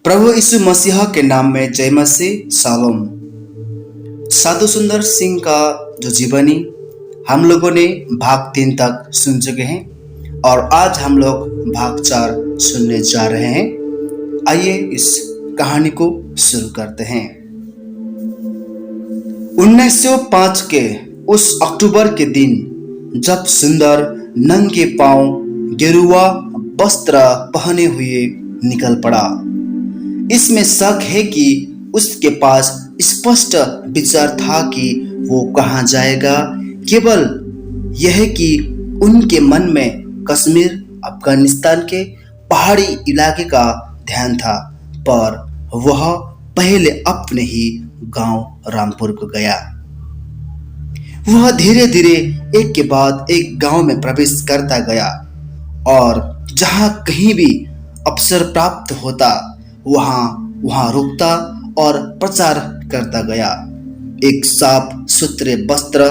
प्रभु यीशु मसीह के नाम में जय मसीह शालोम। साधु सुंदर सिंह का जो जीवनी हम लोगों ने भाग 3 तक सुन चुके हैं और आज हम लोग भाग 4 सुनने जा रहे हैं। आइए इस कहानी को शुरू करते हैं। 1905 के उस अक्टूबर के दिन जब सुंदर नंगे पांव गेरुआ वस्त्र पहने हुए निकल पड़ा, इसमें शक है कि उसके पास स्पष्ट विचार था कि वो कहाँ जाएगा। केवल यह कि उनके मन में कश्मीर अफगानिस्तान के पहाड़ी इलाके का ध्यान था, पर वह पहले अपने ही गांव रामपुर को गया। वह धीरे धीरे एक के बाद एक गांव में प्रवेश करता गया और जहां कहीं भी अवसर प्राप्त होता वहां रुकता और प्रचार करता गया। एक साफ सुथरे वस्त्र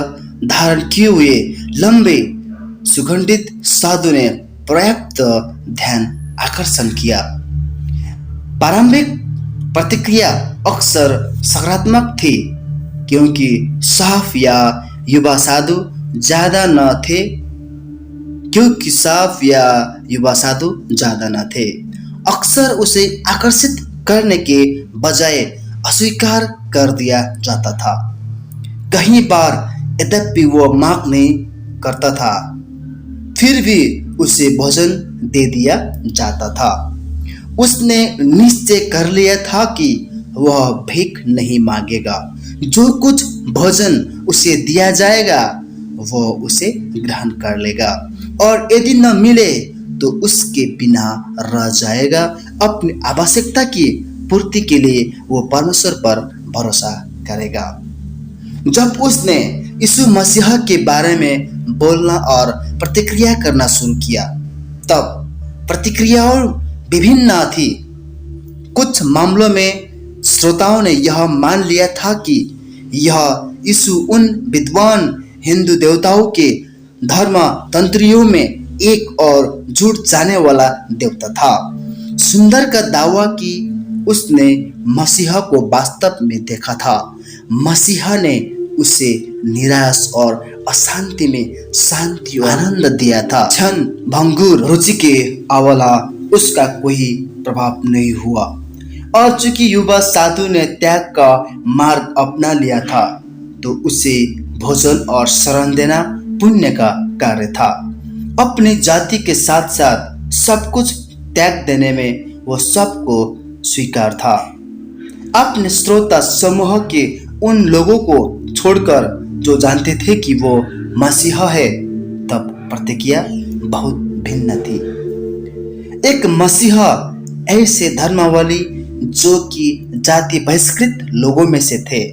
धारण किए हुए लंबे सुगंधित साधु ने पर्याप्त ध्यान आकर्षण किया। प्रारंभिक प्रतिक्रिया अक्सर सकारात्मक थी, क्योंकि साफ या युवा साधु ज्यादा न थे। अक्सर उसे आकर्षित करने के बजाय अस्वीकार कर दिया जाता था। कई बार यद्यपि वो मांग नहीं करता था, फिर भी उसे भोजन दे दिया जाता था। उसने निश्चय कर लिया था कि वह भीख नहीं मांगेगा। जो कुछ भोजन उसे दिया जाएगा वो उसे ग्रहण कर लेगा और यदि न मिले तो उसके बिना रह जाएगा। अपनी आवश्यकता की पूर्ति के लिए वो परमेश्वर पर भरोसा करेगा। जब उसने यीशु मसीह के बारे में बोलना और प्रतिक्रिया करना शुरू किया, तब प्रतिक्रियाओं विभिन्न थी। कुछ मामलों में श्रोताओं ने यह मान लिया था कि यह यीशु उन विद्वान हिंदू देवताओं के धर्म तंत्रियों में एक और जुट जाने वाला देवता था। सुंदर का दावा कि उसने मसीहा को वास्तव में देखा था। मसीहा ने उसे निराश और अशांति में शांति और आनंद दिया था। क्षण भंगुर रुचि के अवला उसका कोई प्रभाव नहीं हुआ, और चूंकि युवा साधु ने त्याग का मार्ग अपना लिया था, तो उसे भोजन और शरण देना पुण्य का कार्य था। अपनी जाति के साथ साथ सब कुछ त्याग देने में वो सबको स्वीकार था। अपने श्रोता समूह के उन लोगों को छोड़कर जो जानते थे कि वो मसीहा है, तब प्रतिक्रिया बहुत भिन्न थी। एक मसीहा ऐसे धर्मावली जो कि जाति बहिष्कृत लोगों में से थे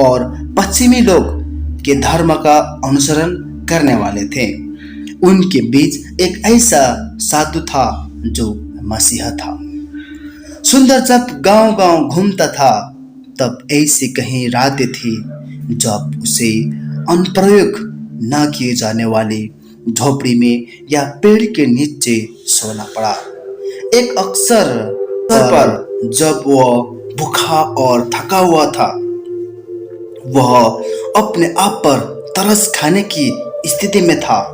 और पश्चिमी लोग के धर्म का अनुसरण करने वाले थे, उनके बीच एक ऐसा साधु था जो मसीहा था। सुंदर जब गांव-गांव घूमता था, तब ऐसी कहीं रातें थी जब उसे अनुप्रयोग न किए जाने वाली झोपड़ी में या पेड़ के नीचे सोना पड़ा। एक अक्सर पर जब वह भूखा और थका हुआ था, वह अपने आप पर तरस खाने की स्थिति में था,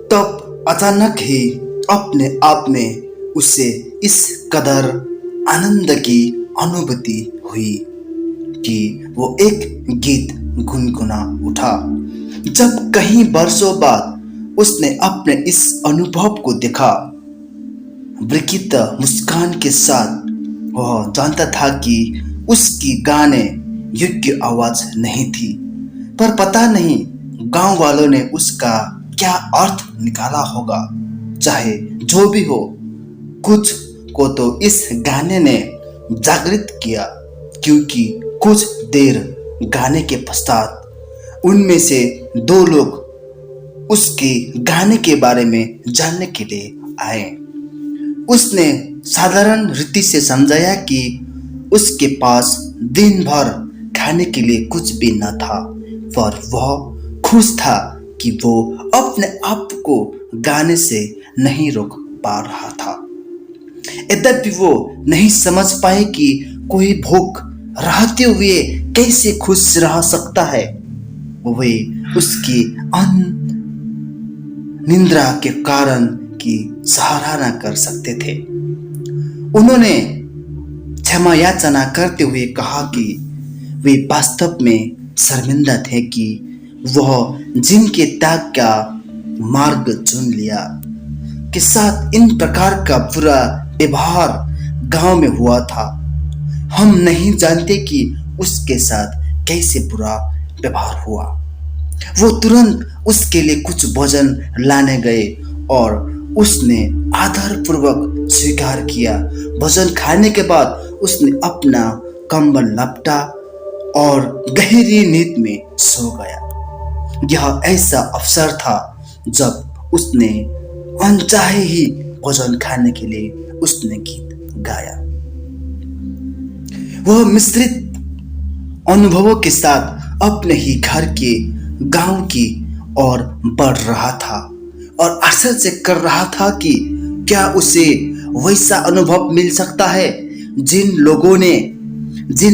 तब अचानक ही अपने आप में उसे इस कदर आनंद की अनुभूति हुई कि वो एक गीत गुनगुना उठा। जब कई वर्षों बाद उसने अपने इस अनुभव को देखा, विकृत मुस्कान के साथ वह जानता था कि उसकी गाने योग्य आवाज नहीं थी, पर पता नहीं गांव वालों ने उसका क्या अर्थ निकाला होगा। चाहे जो भी हो, कुछ को तो इस गाने ने जागृत किया, क्योंकि कुछ देर गाने के पश्चात उनमें से 2 लोग उसके गाने के बारे में जानने के लिए आए। उसने साधारण रीति से समझाया कि उसके पास दिन भर खाने के लिए कुछ भी न था, पर वह खुश था कि वो अपने आप को गाने से नहीं रोक पा रहा था। यद्यपि वो नहीं समझ पाए कि कोई भूख रहते हुए कैसे खुश रह सकता है। वे उसकी निंद्रा के कारण की सराहना कर सकते थे। उन्होंने क्षमा याचना करते हुए कहा कि वे वास्तव में शर्मिंदा थे कि वह जिनके त्याग का मार्ग चुन लिया के साथ इन प्रकार का बुरा व्यवहार गांव में हुआ था। हम नहीं जानते कि उसके साथ कैसे बुरा व्यवहार हुआ। वो तुरंत उसके लिए कुछ भोजन लाने गए और उसने आदरपूर्वक स्वीकार किया। भोजन खाने के बाद उसने अपना कंबल लपटा और गहरी नींद में सो गया। यह ऐसा अवसर था जब उसने अनचाहे ही भोजन खाने के लिए उसने गीत गाया। वह मिश्रित अनुभवों के साथ अपने ही घर के गांव की ओर बढ़ रहा था और आश्चर्य कर रहा था कि क्या उसे वैसा अनुभव मिल सकता है जिन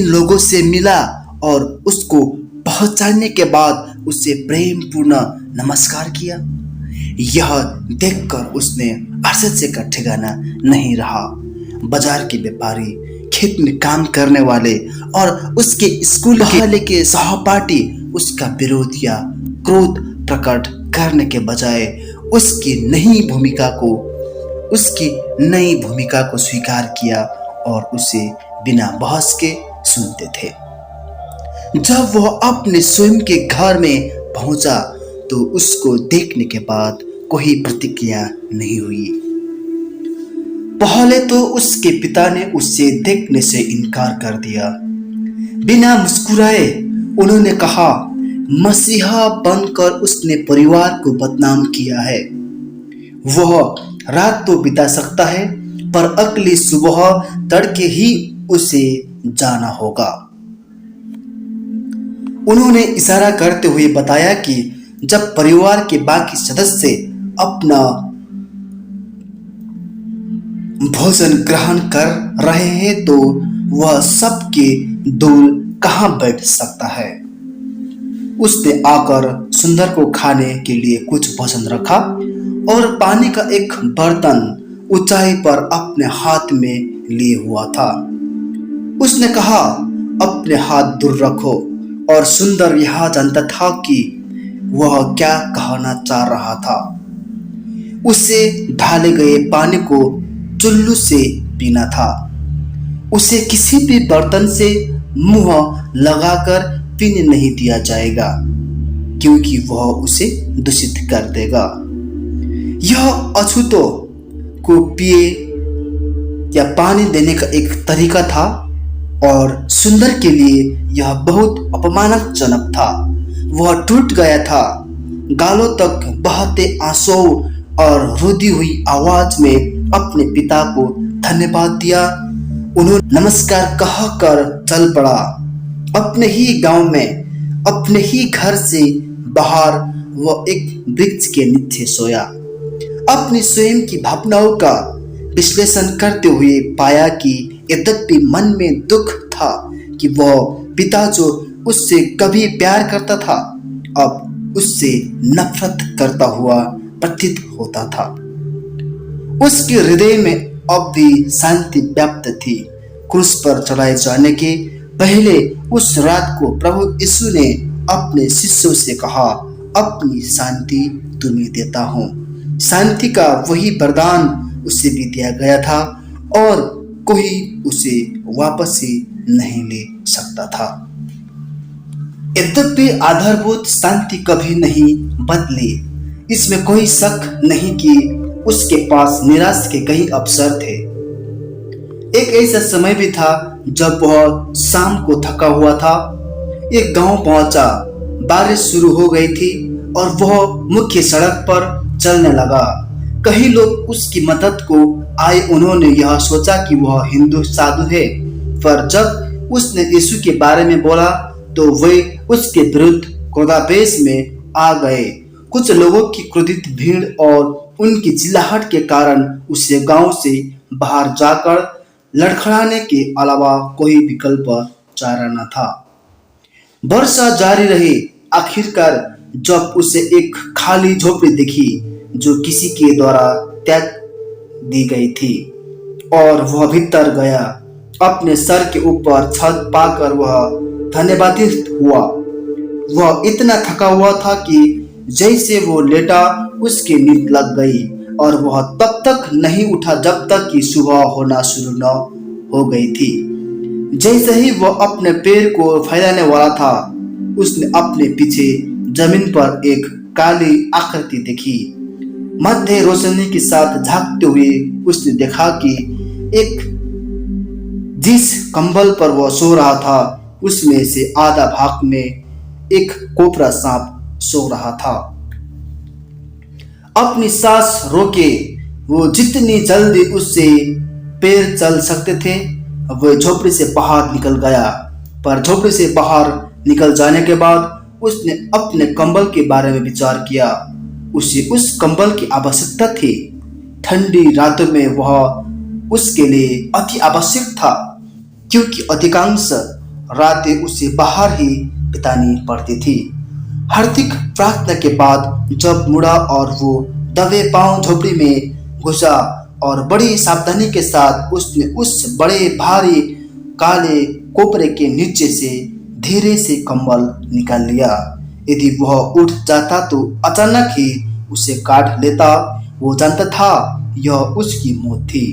लोगों से मिला और उसको पहचानने के बाद उसे प्रेम पूर्ण नमस्कार किया। यह देखकर उसने आश्चर्य का ठिकाना नहीं रहा। बाजार के व्यापारी, खेत में काम करने वाले और उसके स्कूल के सहपाठी उसका विरोध या क्रोध प्रकट करने के बजाय उसकी नई भूमिका को स्वीकार किया और उसे बिना बहस के सुनते थे। जब वह अपने स्वयं के घर में पहुंचा तो उसको देखने के बाद कोई प्रतिक्रिया नहीं हुई। पहले तो उसके पिता ने उसे देखने से इनकार कर दिया। बिना मुस्कुराए उन्होंने कहा, मसीहा बनकर उसने परिवार को बदनाम किया है। वह रात तो बिता सकता है पर अगली सुबह तड़के ही उसे जाना होगा। उन्होंने इशारा करते हुए बताया कि जब परिवार के बाकी सदस्य अपना भोजन ग्रहण कर रहे हैं तो वह सबके दूर कहां बैठ सकता है। उसने आकर सुंदर को खाने के लिए कुछ भोजन रखा और पानी का एक बर्तन ऊंचाई पर अपने हाथ में लिए हुआ था। उसने कहा, अपने हाथ दूर रखो। और सुंदर यह जानता था कि वह क्या कहना चाह रहा था। उसे ढाले गए पानी को चुल्लू से पीना था। उसे किसी भी बर्तन से मुंह लगाकर पीने नहीं दिया जाएगा क्योंकि वह उसे दूषित कर देगा। यह अछूतों को पिए या पानी देने का एक तरीका था और सुंदर के लिए यह बहुत अपमानजनक था। वह टूट गया था। गालों तक बहते आंसू और रुधी हुई आवाज में अपने पिता को धन्यवाद दिया। उन्होंने नमस्कार कहकर चल पड़ा। अपने ही गांव में अपने ही घर से बाहर वह एक वृक्ष के नीचे सोया। अपनी स्वयं की भावनाओं का विश्लेषण करते हुए पाया कि यद्यपि मन में दुख था कि वह पिता जो उससे कभी प्यार करता था अब उससे नफरत करता हुआ प्रतीत होता था। उसके हृदय में अब भी शांति व्याप्त थी। क्रूस पर चढ़ाए जाने के पहले उस रात को प्रभु यीशु ने अपने शिष्यों से कहा, अपनी शांति तुम्हें देता हूँ। शांति का वही वरदान उसे भी दिया गया था और कोई उसे वापस ही नहीं ले सकता था। यद्यपि आधारभूत शांति कभी नहीं बदली, इसमें कोई शक नहीं कि उसके पास निराश के कई अवसर थे। एक ऐसा समय भी था जब वह शाम को थका हुआ था। एक गांव पहुंचा। बारिश शुरू हो गई थी और वह मुख्य सड़क पर चलने लगा। कई लोग उसकी मदद को आए। उन्होंने यह सोचा कि वह हिंदू साधु है, पर जब उसने यीशु के बारे में बोला तो वे उसके विरुद्ध क्रोधावेश में आ गए। कुछ लोगों की क्रोधित भीड़ और उनकी चिल्लाहट के कारण उसे गांव से बाहर जाकर लड़खड़ाने के अलावा कोई विकल्प चारा न था। वर्षा जारी रही। आखिरकार जब उसे एक खाली झोपड़ी दिखी जो किसी के द्वारा त्याग दी गई थी और वह भीतर गया। अपने सर के ऊपर छत पाकर वह धन्यवादित हुआ। वह इतना थका हुआ था कि जैसे वो लेटा उसकी नींद लग गई और वह तब तक नहीं उठा जब तक कि सुबह होना शुरू न हो गई थी। जैसे ही वह अपने पैर को फैलाने वाला था, उसने अपने पीछे जमीन पर एक काली आकृति देखी। मध्य रोशनी के साथ झांकते हुए उसने देखा कि एक जिस कंबल पर वह सो रहा था उसमें से आधा भाग में एक कोबरा सांप सो रहा था। अपनी सांस रोके वो जितनी जल्दी उससे पैर चल सकते थे वह झोपड़ी से बाहर निकल गया। पर झोपड़ी से बाहर निकल जाने के बाद उसने अपने कंबल के बारे में विचार किया। उसे उस कंबल की आवश्यकता थी। ठंडी रातों में वह उसके लिए अति आवश्यक था, क्योंकि अधिकांश रातें उसे बाहर ही बितानी पड़ती थी। हार्दिक प्रार्थना के बाद जब मुड़ा और वो दबे पांव झोपड़ी में घुसा और बड़ी सावधानी के साथ उसने उस बड़े भारी काले कोपरे के नीचे से धीरे से कंबल निकाल लिया। यदि वह उठ जाता तो अचानक ही उसे काट लेता। वो जानता था यह उसकी मौत थी,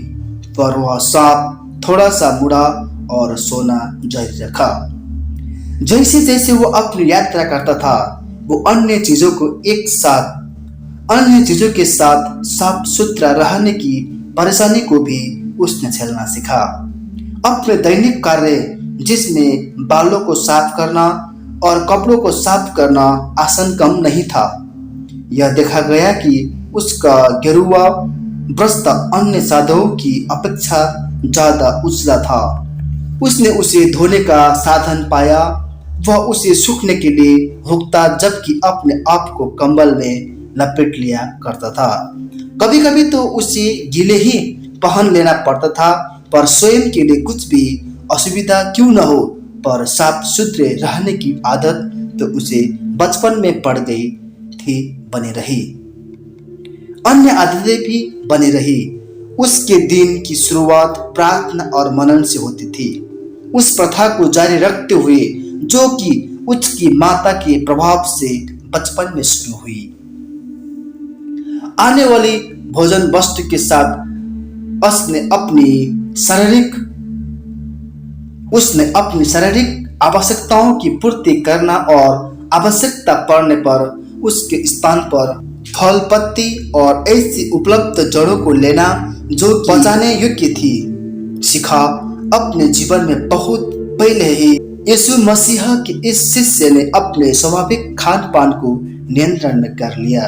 पर वह सांप थोड़ा सा मुड़ा और सोना जारी रखा। जैसे जैसे वो अपनी यात्रा करता था वो अन्य चीजों के साथ साफ सुथरा रहने की परेशानी को भी उसने झेलना सीखा। अपने दैनिक कार्य जिसमें बालों को साफ करना और कपड़ों को साफ करना आसान कम नहीं था। यह देखा गया कि उसका गेरुआ बस्ता अन्य साधुओं की अपेक्षा ज्यादा उजला था। उसने उसे धोने का साधन पाया। वह उसे सूखने के लिए हुक्ता जबकि अपने आप को कंबल में लपेट लिया करता था। कभी कभी तो उसे गीले ही पहन लेना पड़ता था, पर स्वयं के लिए कुछ भी असुविधा क्यों न हो, पर साफ सुथरे रहने की आदत तो उसे बचपन में पड़ गई थी, बनी रही। अन्य आदतें भी बनी रही। उसके दिन की शुरुआत प्रार्थना और मनन से होती थी, उस प्रथा को जारी रखते हुए जो कि उसकी माता के प्रभाव से बचपन में शुरू हुई। आने वाली भोजन वस्तु के साथ उसने अपनी शारीरिक आवश्यकताओं की पूर्ति करना और आवश्यकता पड़ने पर उसके स्थान पर फल पत्ती और ऐसी उपलब्ध जड़ों को लेना जो पचाने योग्य थी सीखा। अपने जीवन में बहुत पहले ही यीशु मसीह के इस शिष्य ने अपने स्वाभाविक खान पान को नियंत्रण में कर लिया।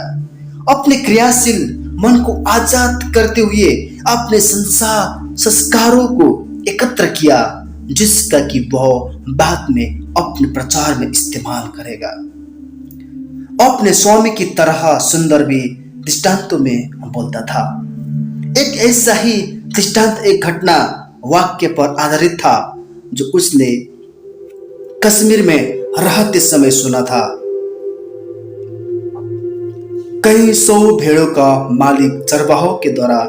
अपने क्रियाशील मन को आजाद करते हुए अपने संस्कारों को एकत्र किया, जिसका कि वह बाद में अपने प्रचार में इस्तेमाल करेगा। अपने स्वामी की तरह सुंदर भी दृष्टांतों में बोलता था। एक ऐसा ही दृष्टांत एक घटना वाक्य पर आधारित था जो उसने कश्मीर में रहते समय सुना था। कई सौ भेड़ों का मालिक चरवाहों के द्वारा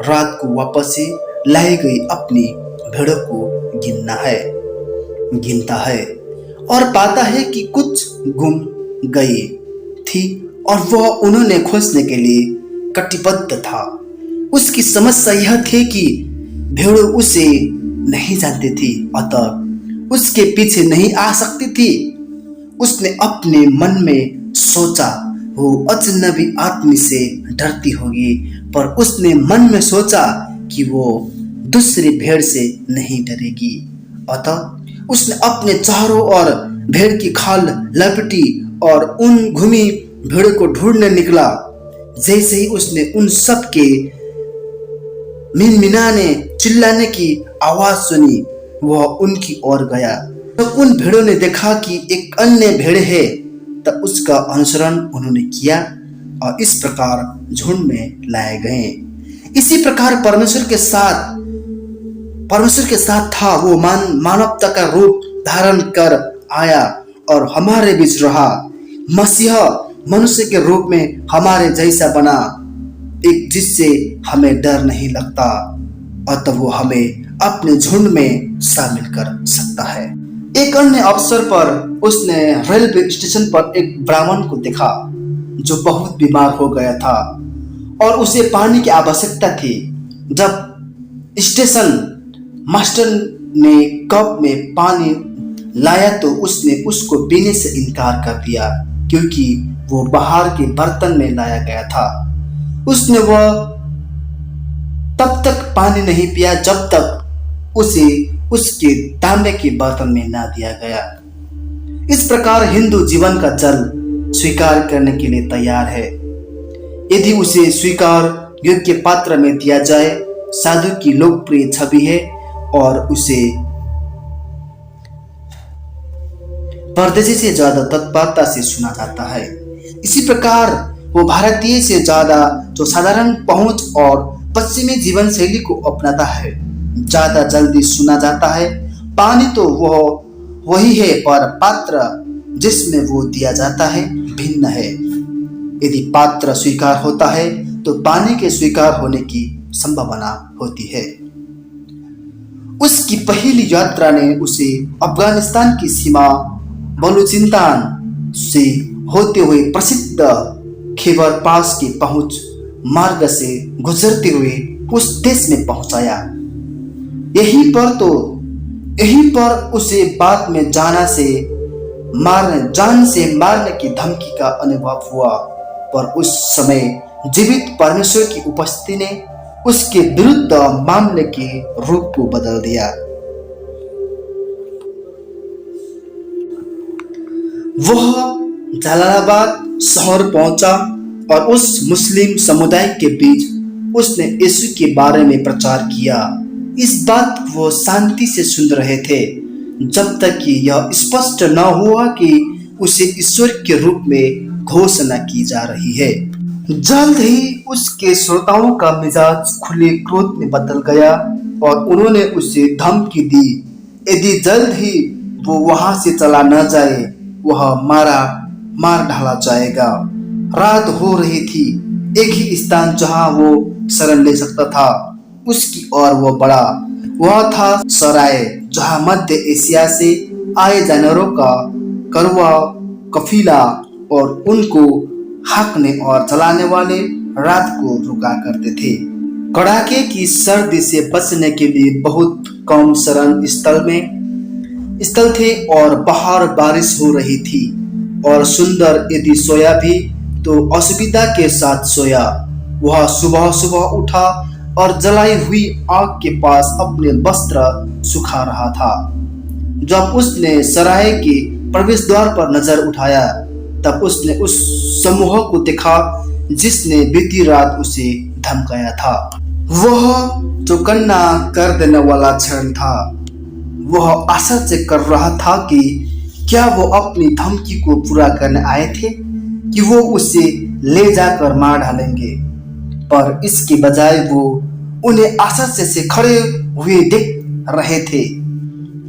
रात को वापस से लाई गई अपनी भेड़ों को गिनता है और पाता है कि कुछ गुम गई थी और वह उन्होंने खोजने के लिए कटिबद्ध था। उसकी समस्या यह थी कि भेड़ों उसे नहीं जानती थी, अतः उसके पीछे नहीं आ सकती थी। उसने अपने मन में सोचा वो अजनबी आदमी से डरती होगी, पर उसने मन में सोचा कि वो दूसरी भेड़ से नहीं डरेगी। अतः उसने अपने चारों ओर भेड़ की खाल लपेटी और उन घूमी भेड़ों को ढूंढने निकला। जैसे ही उसने उन सब के मिनमिनाने चिल्लाने की आवाज सुनी, वह उनकी ओर गया। तो उन भेड़ों ने देखा कि एक अन्य भेड़ है, तब उसका अनुसरण उन्होंने किया और इस प्रकार झुंड में लाए गए। इसी प्रकार परमेश्वर के साथ था। वो मानवता का रूप धारण कर आया और हमारे बीच रहा। मसीहा मनुष्य के रूप में हमारे जैसा बना, एक जिससे हमें डर नहीं लगता, और तब वो हमें अपने झुंड में शामिल कर सकता है। एक अन्य अवसर पर उसने रेलवे स्टेशन पर एक ब्राह्मण को देखा जो बहुत बीमार हो गया था और उसे पानी की आवश्यकता थी। जब स्टेशन मास्टर ने कप में पानी लाया तो उसने उसको पीने से इनकार कर दिया, क्योंकि वो बाहर के बर्तन में लाया गया था। उसने वह तब तक पानी नहीं पिया जब तक उसे उसके तांबे के बर्तन में ना दिया गया। इस प्रकार हिंदू जीवन का जल स्वीकार करने के लिए तैयार है, यदि उसे स्वीकार योग्य पात्र में दिया जाए। साधु की लोकप्रिय छवि है और उसे परदेशी से ज्यादा तत्परता से सुना जाता है। इसी प्रकार वो भारतीय से ज्यादा जो साधारण पहुंच और पश्चिमी जीवन शैली को अपनाता है, ज्यादा जल्दी सुना जाता है। पानी तो वही है, पर पात्र जिसमें वो दिया जाता है भिन्न है। यदि पात्र स्वीकार होता है तो पानी के स्वीकार होने की संभावना होती है। उसकी पहली यात्रा ने उसे अफगानिस्तान की सीमा बलूचिस्तान से होते हुए प्रसिद्ध खैबर पास के पहुंच मार्ग से गुजरते हुए उस देश में पहुंचाया। यहीं पर उसे बाद में जान से मारने की धमकी का अनुभव हुआ, पर उस समय जीवित परमेश्वर की उपस्थिति ने उसके विरुद्ध मामले के रूप को बदल दिया। वह जलालाबाद शहर पहुंचा और उस मुस्लिम समुदाय के बीच उसने यीशु के बारे में प्रचार किया। इस बात को वो शांति से सुन रहे थे जब तक कि यह स्पष्ट न हुआ कि उसे ईश्वर के रूप में घोषणा की जा रही है। जल्द ही उसके श्रोताओं का मिजाज खुले क्रोध में बदल गया और उन्होंने उसे धमकी दी, यदि जल्द ही वो वहां से चला न जाए वह मार डाला जाएगा। रात हो रही थी। एक ही स्थान जहां वो शरण ले सकता था उसकी ओर वो बढ़ा। वह था सराय, जहां मध्य एशिया से आए जानवरों का करवा कफीला और उनको हाँकने और चलाने वाले रात को रुका करते थे। कड़ाके की सर्दी से बचने के लिए बहुत कम शरण स्थल थे और बाहर बारिश हो रही थी और सुंदर यदि सोया भी तो असुविधा के साथ सोया। वह सुबह सुबह उठा और जलाई हुई आग के पास अपने वस्त्र सुखा रहा था। जब उसने सराय के प्रवेश द्वार पर नजर उठाया तब उसने उस समूह को देखा जिसने बीती रात उसे धमकाया था। वह चौकन्ना कर देने वाला क्षण था। वह आशा से कर रहा था कि क्या वो अपनी धमकी को पूरा करने आए थे कि वो उसे ले जाकर मार डालेंगे, पर इसके बजाय वो उन्हें आशा से खड़े हुए देख रहे थे।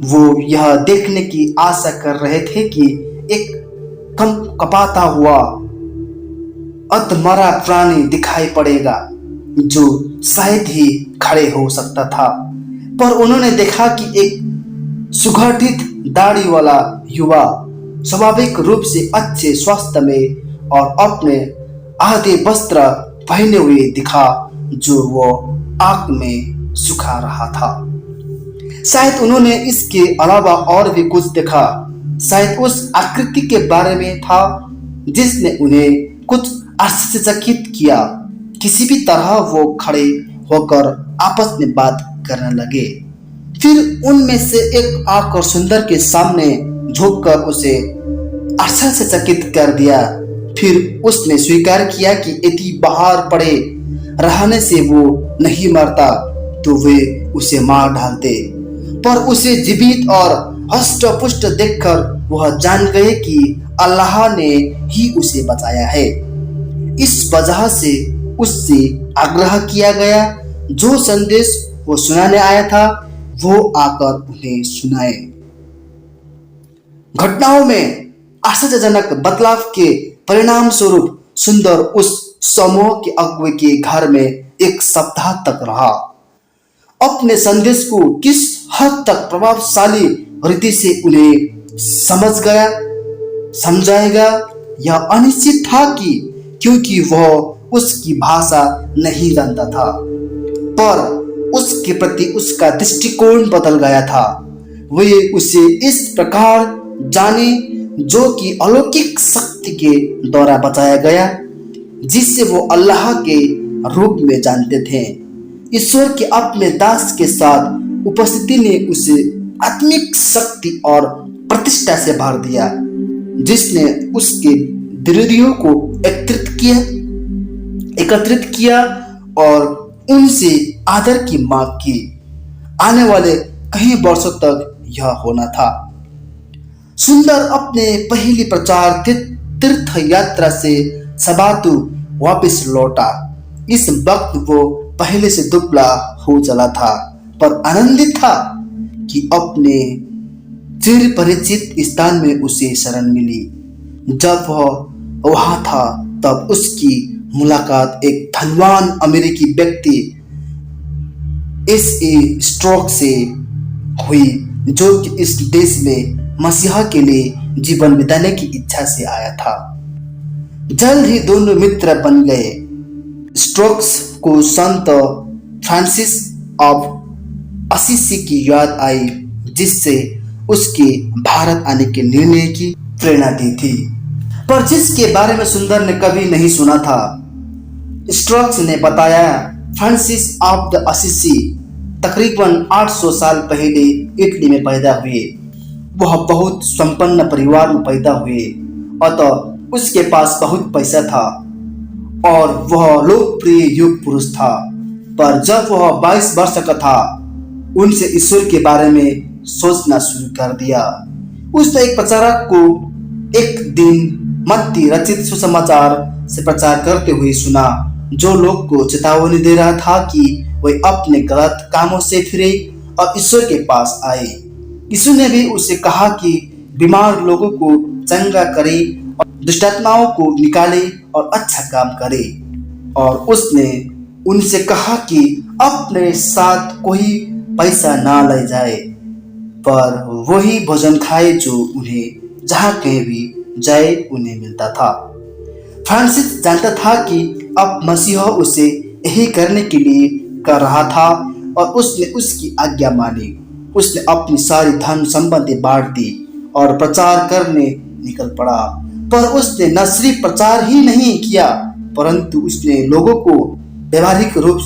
वो यह देखने की आशा कर रहे थे कि एक कपाता हुआ अधमरा प्राणी दिखाई पड़ेगा जो शायद ही खड़े हो सकता था, पर उन्होंने देखा कि एक सुगठित दाढ़ी वाला युवा स्वाभाविक रूप से अच्छे स्वास्थ्य में और अपने आधे वस्त्र पहने हुए दिखा, जो वो आग में सुखा रहा था। शायद उन्होंने इसके अलावा और भी कुछ देखा। शायद उस आकृति के बारे में था जिसने उन्हें कुछ आश्चर्यचकित किया। किसी भी तरह वो खड़े होकर आपस में बात करने लगे। फिर उनमें से एक आकर सुंदर के सामने झुककर उसे आश्चर्यचकित कर दिया। फिर उसने स्वीकार किया कि यदि बाहर पड़े रहने से वो नहीं मरता तो वे उसे मार डालते, पर उसे जीवित और हष्ट पुष्ट देखकर वह जान गए कि अल्लाह ने ही उसे बचाया है। इस वजह से उससे आग्रह किया गया जो संदेश वो सुनाने आया था वो आकर उन्हें सुनाए। घटनाओं में आश्चर्यजनक बदलाव के परिणाम स्वरूप सुंदर उस समूह के अगुवे के घर में एक सप्ताह तक रहा। अपने संदेश को किस हद तक प्रभावशाली रीति से उन्हें समझाएगा यह अनिश्चित था कि क्योंकि वह उसकी भाषा नहीं जानता था, पर उसके प्रति उसका दृष्टिकोण बदल गया था। वे उसे इस प्रकार जाने जो कि अलौकिक शक्ति के द्वारा बचाया गया, जिससे वो अल्लाह के रूप में जानते थे। ईश्वर के अपने दास के साथ उपस्थिति ने उसे आत्मिक शक्ति और प्रतिष्ठा से भर दिया, जिसने उसके विरोधियों को एकत्रित किया और उनसे आदर की मांग की। आने वाले कई वर्षों तक यह होना था। सुंदर अपने पहली प्रचार तीर्थ यात्रा से सबातु वापस लौटा। इस वक्त वो पहले से दुबला हो चला था, पर आनंदित था कि अपने चिर परिचित स्थान में उसे शरण मिली। जब वह वहां था तब उसकी मुलाकात एक धनवान अमेरिकी व्यक्ति एस.ए. स्ट्रोक से हुई, जो कि इस देश में मसीहा के लिए जीवन बिताने की इच्छा से आया था। जल्द ही दोनों मित्र बन गए। स्ट्रोक्स को संत फ्रांसिस ऑफ असीसी की याद आई, जिससे उसके भारत आने के निर्णय की प्रेरणा दी थी, पर जिसके बारे में सुंदर ने कभी नहीं सुना था। स्ट्रोक्स ने बताया, फ्रांसिस ऑफ द असीसी तकरीबन 800 साल पहले इटली में पैदा हुए। वह बहुत संपन्न परिवार में पैदा हुए, अतः उसके पास बहुत पैसा था और वह लोकप्रिय युग पुरुष था। पर जब वह 22 वर्ष का था, उनसे ईश्वर के बारे में सोचना शुरू कर दिया। उसने एक प्रचारक को एक दिन मत्ती रचित सुसमाचार से प्रचार करते हुए सुना, जो लोग को चेतावनी दे रहा था कि वे अपने गलत कामों से फिरे और ईश्वर के पास आए। यीशु ने भी उसे कहा कि बीमार लोगों को चंगा करे और दुष्टात्माओं को निकाले और अच्छा काम करे। और उसने उनसे कहा कि अपने साथ कोई पैसा ना ले जाए, पर वही भोजन खाए जो उन्हें जहाँ कहीं भी जाए उन्हें मिलता था। फ्रांसिस जानता था कि अब मसीहा उसे यही करने के लिए कर रहा था और उसने उसकी आज्ञा मानी। उसने अपनी सारी धन संपत्ति बांट दी और प्रचार करने निकल पड़ा। पर उसने न सिर्फ प्रचार ही नहीं किया, परंतु उसने लोगों को व्यवहारिक रूप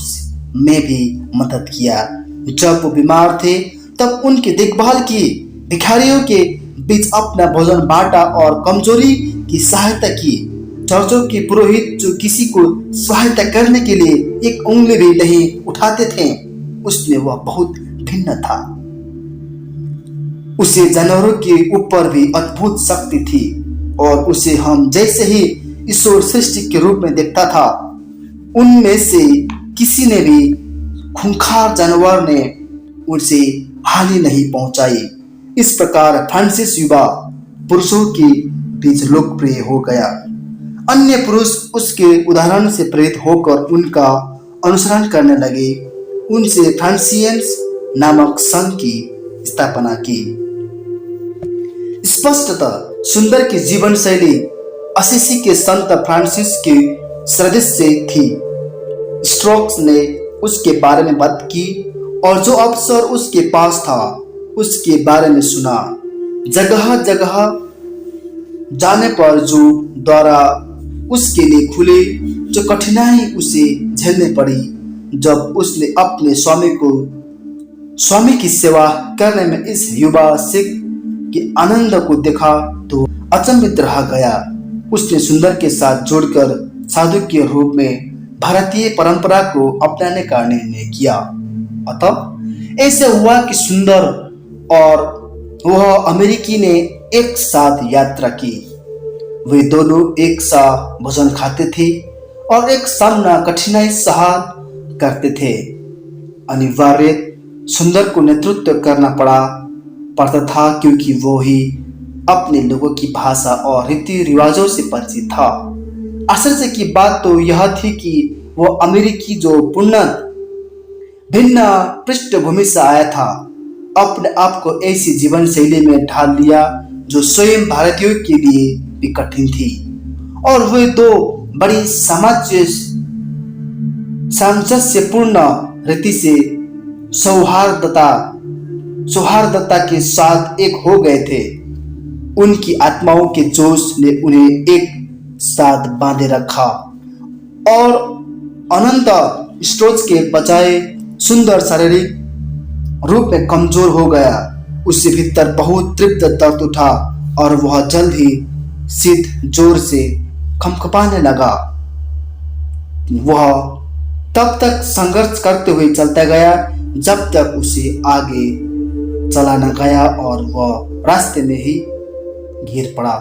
में भी मदद किया। जब वो बीमार थे तब उनकी देखभाल की, भिखारियों के बीच अपना भोजन बांटा और कमजोरी की सहायता की। चर्चों के पुरोहित जो किसी को सहायता करने के लिए एक उंगली भी नहीं उठाते थे, उसमें वह बहुत भिन्न था। उसे जानवरों के ऊपर भी अद्भुत शक्ति थी और उसे हम जैसे ही ईश्वर सृष्टि के रूप में देखता था, उनमें से किसी ने भी खूंखार जानवर ने उसे हानि नहीं पहुंचाई। इस प्रकार फ्रांसिस युवा पुरुषों के बीच लोकप्रिय हो गया। अन्य पुरुष उसके उदाहरण से प्रेरित होकर उनका अनुसरण करने लगे। उनसे फ्रांसियंस नामक संघ की स्थापना की। स्पष्टतः सुंदर की जीवन शैली असीसी के संत फ्रांसिस के सदृश थी। स्ट्रोक्स ने उसके बारे में बात की और जो अवसर उसके पास था उसके बारे में सुना। जगह जगह जाने पर जो द्वारा उसके लिए खुले, जो कठिनाई उसे झेलने पड़ी, जब उसने अपने स्वामी की सेवा करने में इस युवा सिख के आनंद को देखा तो अचंभित रह गया। उसने सुंदर के साथ जोड़कर साधु के रूप में भारतीय परंपरा को अपनाने का निर्णय किया। अतः ऐसे हुआ कि सुंदर और वह अमेरिकी ने एक साथ यात्रा की। वे दोनों एक साथ भोजन खाते थे और एक सामना कठिनाई सहा करते थे। अनिवार्य सुंदर को नेतृत्व करना पड़ता था, क्योंकि वो ही अपने लोगों की भाषा और रीति रिवाजों से परिचित था। आश्चर्य की बात तो यह थी कि वो अमेरिकी जो पूर्ण भिन्न पृष्ठभूमि से आया था, अपने आप को ऐसी जीवन शैली में ढाल लिया जो स्वयं भारतीयों के लिए भी कठिन थी। और वे दो बड़ी सामंजस्यपूर्ण रीति से सौहार्दता के साथ एक हो गए थे। उनकी आत्माओं के जोश ने उन्हें एक साथ बांधे रखा और अनंत स्ट्रोच के बजाय सुंदर शारीरिक रूप में कमजोर हो गया। उसके भीतर बहुत तृप्त दर्द उठा और वह जल्द ही सिद्ध जोर से खमखपाने लगा। वह तब तक संघर्ष करते हुए चलता गया जब तक उसे आगे चला न गया और वह रास्ते में ही गिर पड़ा।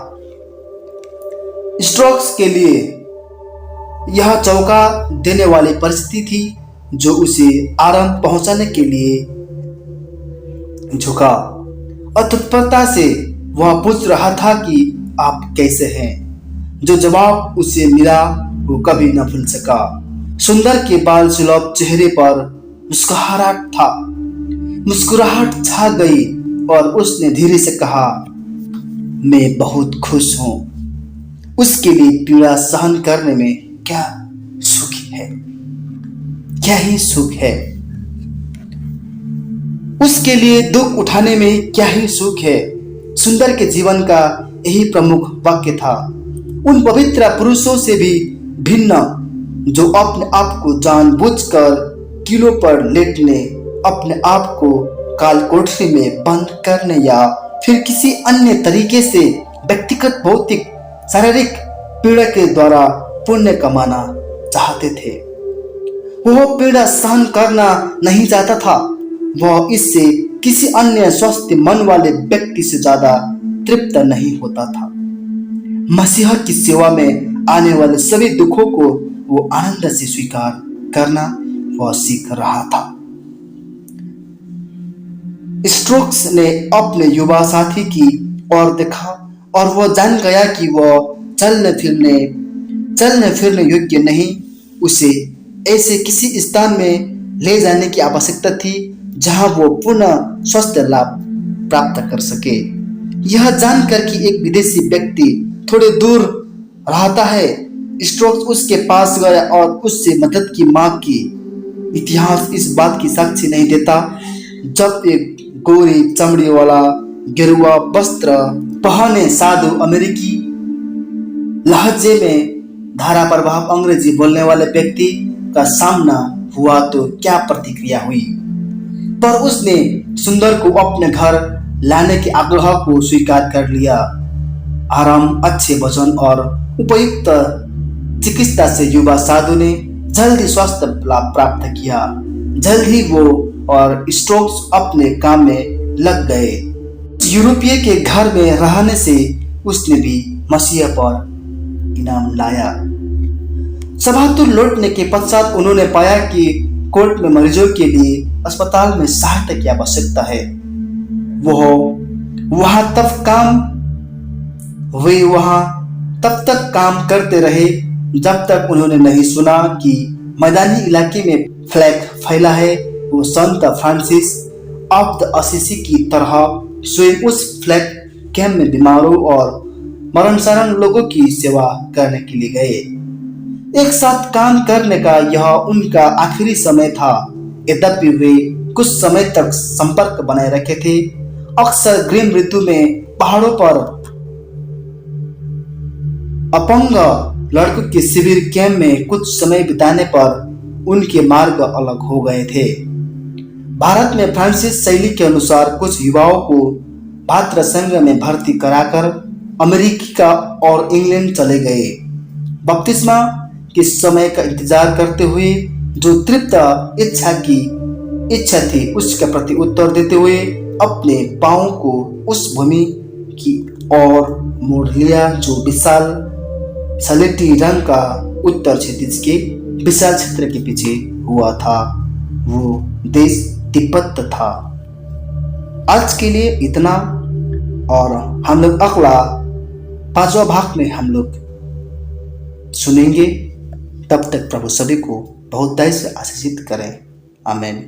स्ट्रोक्स के लिए यह चौंका देने वाली परिस्थिति थी, जो उसे आराम पहुंचाने के लिए झुका। अतुत्परता से वह पूछ रहा था कि आप कैसे हैं, जो जवाब उसे मिला वो कभी न भूल सका। सुंदर के बाल सुलभ चेहरे पर मुस्कुराहट छा गई और उसने धीरे से कहा, मैं बहुत खुश हूं। उसके लिए पीड़ा सहन करने में क्या ही सुख है। उसके लिए दुख उठाने में क्या ही सुख है। सुंदर के जीवन का यही प्रमुख वाक्य था। उन पवित्र पुरुषों से भी भिन्न जो अपने आप को जानबूझकर किलों पर लेटने, अपने आप को काल कोठरी में बंद करने या फिर किसी अन्य तरीके से व्यक्तिगत भौतिक शारीरिक पीड़ा के द्वारा पुण्य कमाना चाहते थे। वह पीड़ा सहन करना नहीं चाहता था। वह इससे किसी अन्य स्वस्थ मन वाले व्यक्ति से ज्यादा तृप्त नहीं होता था। मसीह की सेवा में आने वाले सभी दुखों को वो आनंद से स्वीकार करना वह सीख रहा था। स्ट्रोक्स ने अपने युवा साथी की ओर देखा और वह जान गया कि वह चलने फिरने योग्य नहीं। उसे ऐसे किसी स्थान में ले जाने की आवश्यकता थी जहां वो पुनः स्वास्थ्य लाभ प्राप्त कर सके। यह जानकर कि एक विदेशी व्यक्ति थोड़े दूर रहता है, स्ट्रोक्स उसके पास गया और उससे मदद की मांग की। इतिहास इस बात की साक्षी नहीं देता जब एक गोरी चमड़ी वाला गेरुआ वस्त्र पहने साधु अमेरिकी लहजे में धारा प्रभाव अंग्रेजी बोलने वाले व्यक्ति का सामना हुआ तो क्या प्रतिक्रिया हुई। पर उसने सुंदर को अपने घर लाने के आग्रह को स्वीकार कर लिया। आराम, अच्छे भोजन और उपयुक्त चिकित्सा से युवा साधु ने जल्दी स्वास्थ्य लाभ प्राप्त किया। जल्द ही वो और स्ट्रोक्स अपने काम में लग गए। यूरोपीय के घर में रहने से उसने भी मसीह पर इनाम लाया। सभातुर लौटने के पश्चात उन्होंने पाया कि कोर्ट में मरीजों के लिए अस्पताल में सहायता की आवश्यकता है। वे वहां तब तक काम करते रहे जब तक उन्होंने नहीं सुना कि मैदानी इलाके में फ्लैग फैला है। वो संत फ्रांसिस ऑफ द असीसी की तरह स्वयं उस फ्लैग कैंप में बीमारों और मरणशरण लोगों की सेवा करने के लिए गए। एक साथ काम करने का यह उनका आखिरी समय था। यद्यपि वे कुछ समय तक संपर्क बनाए रखे थे। अक्सर ग्रीष्म ऋतु में पहाड़ों पर अपंग लड़कों के शिविर कैंप में कुछ समय बिताने पर उनके मार्ग अलग हो गए थे। भारत में फ्रांसीसी शैली के अनुसार कुछ युवाओं को भातृ संघ में भर्ती कराकर अमेरिका और इंग्लैंड चले गए। बपतिस्मा के समय का इंतजार करते हुए जो तृप्त इच्छा थी उसके प्रति उत्तर देते हुए अपने पांव को उस भूमि की ओर मोड़ लिया जो विशाल सलेटी रंग का उत्तर क्षितिज के विशाल क्षेत्र के पीछे हुआ था। वो देश तिब्बत था। आज के लिए इतना, और हम लोग अगला 5वां भाग में हम लोग सुनेंगे। तब तक प्रभु सभी को बहुत दया से आशीषित करें। आमीन।